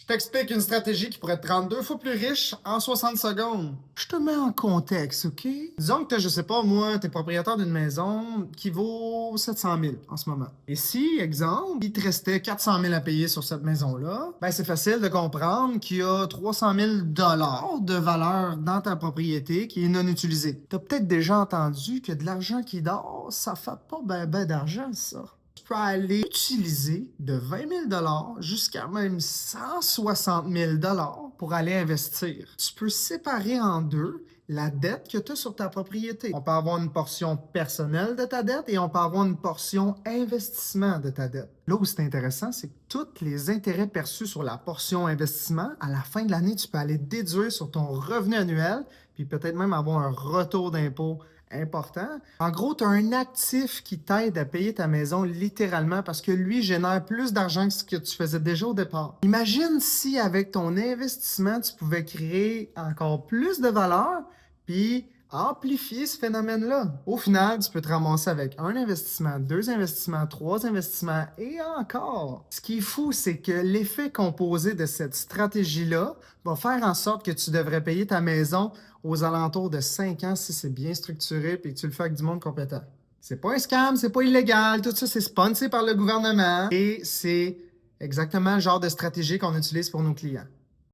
t'explique une stratégie qui pourrait te rendre 2 fois plus riche en 60 secondes. Je te mets en contexte, OK? Disons que je sais pas, moi, t'es propriétaire d'une maison qui vaut 700 000 en ce moment. Et si, exemple, il te restait 400 000 à payer sur cette maison-là, ben c'est facile de comprendre qu'il y a 300 000 de valeur dans ta propriété qui est non utilisée. T'as peut-être déjà entendu que de l'argent qui dort, ça fait pas ben d'argent, ça. Tu peux aller utiliser de 20 000 jusqu'à même 160 000 pour aller investir. Tu peux séparer en deux la dette que tu as sur ta propriété. On peut avoir une portion personnelle de ta dette et on peut avoir une portion investissement de ta dette. Là où c'est intéressant, c'est que tous les intérêts perçus sur la portion investissement, à la fin de l'année, tu peux aller déduire sur ton revenu annuel, puis peut-être même avoir un retour d'impôt important. En gros, tu as un actif qui t'aide à payer ta maison littéralement parce que lui génère plus d'argent que ce que tu faisais déjà au départ. Imagine si avec ton investissement, tu pouvais créer encore plus de valeur puis amplifier ce phénomène-là. Au final, tu peux te ramasser avec un investissement, 2 investissements, 3 investissements et encore. Ce qui est fou, c'est que l'effet composé de cette stratégie-là va faire en sorte que tu devrais payer ta maison aux alentours de 5 ans si c'est bien structuré et que tu le fais avec du monde compétent. C'est pas un scam, c'est pas illégal, tout ça c'est sponsé par le gouvernement et c'est exactement le genre de stratégie qu'on utilise pour nos clients.